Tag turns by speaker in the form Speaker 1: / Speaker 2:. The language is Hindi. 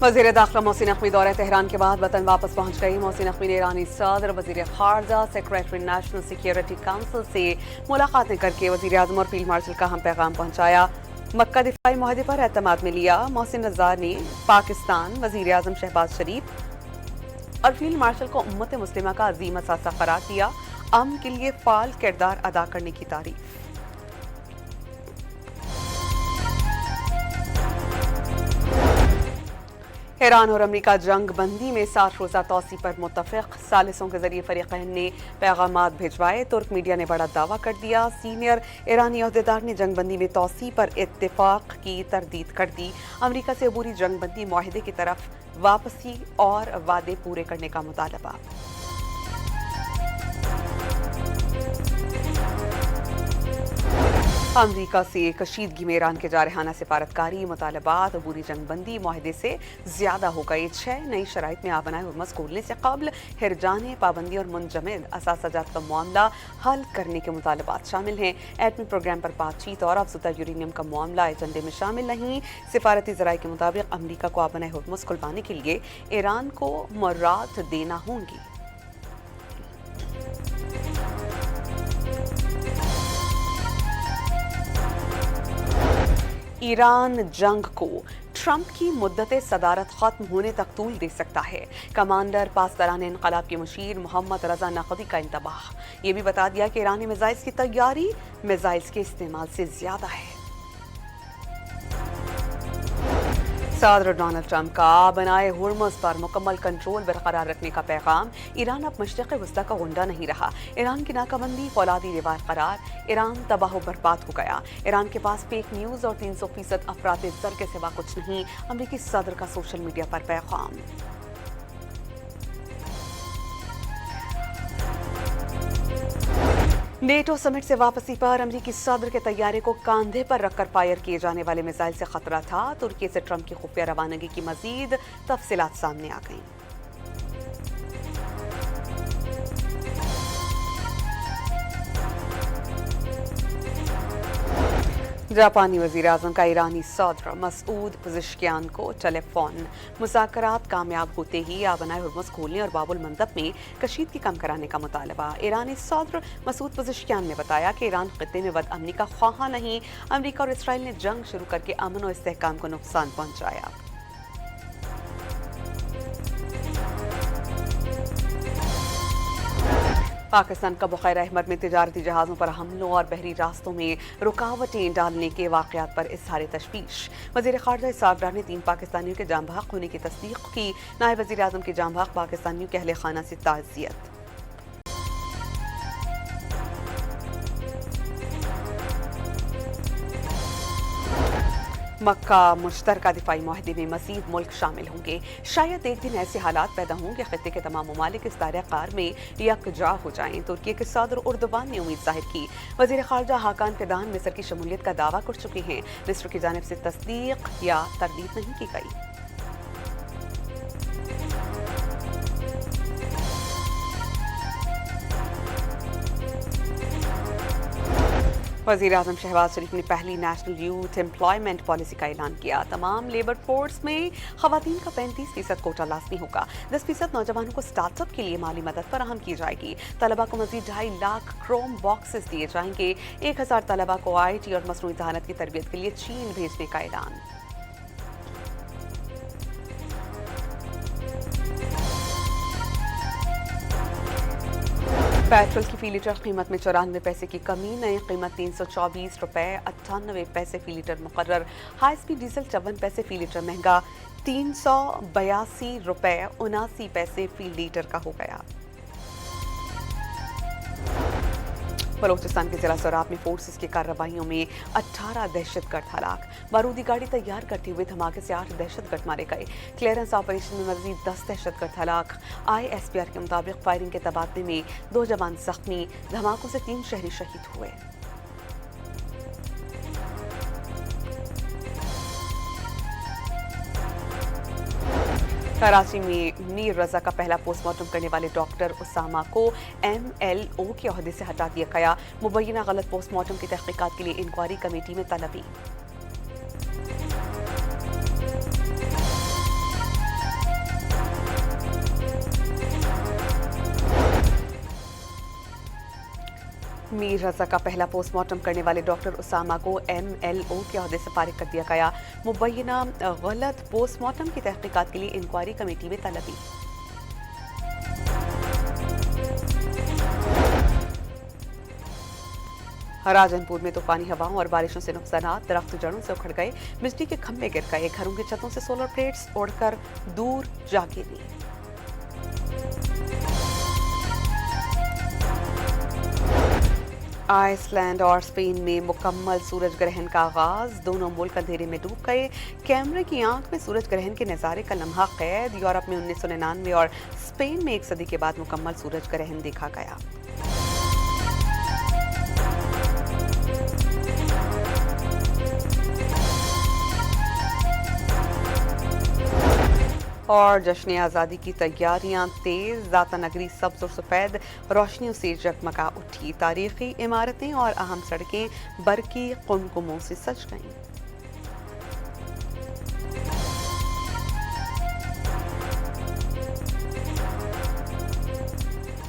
Speaker 1: वज़ीर दाखिला मोहसिन नकवी दौरे तेहरान के बाद वतन वापस पहुंच गई। मोहसिन नकवी ने ईरानी सदर, वज़ीर ख़ारजा, सेक्रेटरी नेशनल सिक्योरिटी काउंसिल से मुलाकातें करके वज़ीर आज़म और फील्ड मार्शल का हम पैगाम पहुंचाया। मक्का दिफाई माहदे पर एतमाद में लिया। मोहसिन रज़ा ने पाकिस्तान, वज़ीर आज़म शहबाज शरीफ और फील्ड मार्शल को उम्मत मुस्लिमा का अजीम असासा करार दिया। अमन के लिए फ़ाल किरदार अदा करने की तारीफ। ईरान और अमरीका जंग बंदी में 60 रोज़ा तोसी पर मुत्तफ़िक़। सालिसों के जरिए फ़रीक़ैन ने पैगामात भिजवाए। तुर्क मीडिया ने बड़ा दावा कर दिया। सीनियर ईरानी अहदेदार ने जंग बंदी में तोसी पर इत्तेफ़ाक़ की तरदीद कर दी। अमरीका से अबूरी जंग बंदी माहिदे की तरफ वापसी और वादे पूरे करने का मुतालबा। अमरीका से कशीदगी में ईरान के जारहाना सिफारतकारी मुतालबात अबूरी जंगबंदी माहिदे से ज्यादा हो गए। 6 नई शराइत में आबनाए हुर्मुज़ खोलने से कबल हिरजाने, पाबंदी और मुंजमद असासाजात का मामला हल करने के मुतालबात शामिल हैं। एटमी प्रोग्राम पर बातचीत और अफजुदा यूरेनियम का मामला एजेंडे में शामिल नहीं। सिफारती ज़राए के मुताबिक अमरीका को आबनाए हुर्मुज़ खुलवाने के लिए ईरान को मुर्रात देना होंगी। ईरान जंग को ट्रंप की मुद्दत सदारत खत्म होने तक तूल दे सकता है। कमांडर पासदारान इनकलाब के मुशीर मोहम्मद रजा नकवी का इंतबाह। ये भी बता दिया कि ईरानी मिसाइल्स की तैयारी मिसाइल्स के इस्तेमाल से ज्यादा है। सदर डोनाल्ड ट्रंप का बनाए हुर्मुज़ पर मुकम्मल कंट्रोल बरकरार रखने का पैगाम। ईरान अब मशरिक़ वस्ता का गुंडा नहीं रहा। ईरान की नाकाबंदी फौलादी रिवायत करार। ईरान तबाह बर्बाद हो गया। ईरान के पास फेक न्यूज़ और 300% अफरात ज़र के सिवा कुछ नहीं। अमरीकी सदर का सोशल मीडिया पर पैगाम। नेटो समिट से वापसी पर अमरीकी सदर के तैयारे को कांधे पर रखकर फायर किए जाने वाले मिसाइल से खतरा था। तुर्की से ट्रंप की खुफिया रवानगी की मजीद तफसीलात सामने आ गईं। जापानी वज़ीर आज़म का ईरानी सदर मसूद पज़ेश्कियान को टेलीफोन। मुज़ाकरात कामयाब होते ही आबनाए हुर्मुज़ खोलने और बाबुल मंदब में कशीदगी कम कराने का मुतालबा। ईरानी सदर मसूद पज़ेश्कियान ने बताया कि ईरान खित्ते में बदअमनी का ख्वाहा नहीं। अमरीका और इसराइल ने जंग शुरू करके अमन और इस्तेहकाम को नुकसान पहुंचाया। पाकिस्तान का बुखैर अहमद में तिजारती जहाज़ों पर हमलों और बहरी रास्तों में रुकावटें डालने के वाक़यात पर इज़हार तशवीश। वज़ीर ख़ारजा इसाक डार ने 3 पाकिस्तानियों के जाँ बहक होने की तस्दीक की। नायब वज़ीर आज़म के जाँ बहक पाकिस्तानियों के अहले खाना से ताज़ियत। मक्का मुश्तरका दिफाई माहदे में मज़ीद मुल्क शामिल होंगे। शायद एक दिन ऐसे हालात पैदा हों कि खित्ते के तमाम ममालिक इस दायरे कार में यकजा हो जाएं। तुर्की के सदर उर्दुबान ने उम्मीद जाहिर की। वज़ीर ख़ारजा हाकान फिदान मिस्र की शमूलियत का दावा कर चुके हैं। मिस्र की जानिब से तस्दीक या तरदीद नहीं की गई। वज़ीर आज़म शहबाज शरीफ ने पहली नेशनल यूथ एम्प्लॉयमेंट पॉलिसी का ऐलान किया। तमाम लेबर फोर्स में ख़वातीन का 35% कोटा लाज़मी होगा। 10% नौजवानों को स्टार्टअप के लिए माली मदद फराहम की जाएगी। तलबा को मज़ीद 2.5 लाख क्रोम बॉक्सेस दिए जाएंगे। 1000 तलबा को IT और मसनूई ज़हानत की तरबियत के लिए चीन भेजने का ऐलान। पेट्रोल की फी लीटर कीमत में 94 पैसे की कमी। नई कीमत 324 रुपये 98 पैसे फी लीटर मुकर्रर। हाई स्पीड डीजल 54 पैसे फी लीटर महंगा 382 रुपये 79 पैसे फी लीटर का हो गया। बलोचिस्तान के जिला सोराब में फोर्सेस की कार्रवाइयों में 18 दहशतगर्द हलाक। बारूदी गाड़ी तैयार करते हुए धमाके से 8 दहशतगर्द मारे गए। क्लियरेंस ऑपरेशन में मजीद 10 दहशतगर्द हलाक। ISPR के मुताबिक फायरिंग के तबादले में 2 जवान जख्मी। धमाकों से 3 शहरी शहीद हुए। कराची में मीर रजा का पहला पोस्टमार्टम करने वाले डॉक्टर उसामा को MLO के ओहदे से हटा दिया गया। मुबैना गलत पोस्टमार्टम की तहकीकात के लिए इंक्वायरी कमेटी में तलबी। मीर रजा का पहला पोस्टमार्टम करने वाले डॉक्टर उसामा को MLO के अहदे से फारिग कर दिया गया। मुबैना गलत पोस्टमार्टम की तहकीकात के लिए इंक्वायरी कमेटी में तलबी। राजनपुर में तूफानी हवाओं और बारिशों से नुकसानात, दरख्त जड़ों से उखड़ गए, बिजली के खंभे गिर गए, घरों की छतों से सोलर प्लेट्स उड़कर दूर जा गिरी। आइसलैंड और स्पेन में मुकम्मल सूरज ग्रहण का आगाज, दोनों मुल्क अंधेरे में डूब गए। कैमरे की आंख में सूरज ग्रहण के नज़ारे का लम्हा कैद। यूरोप में 1999 और स्पेन में एक सदी के बाद मुकम्मल सूरज ग्रहण देखा गया। और जश्न आज़ादी की तैयारियां तेज, दाता नगरी सब्ज और सफ़ेद रोशनियों से जगमगा उठी। तारीखी इमारतें और अहम सड़कें बरकी कुमकुमों से सज गईं।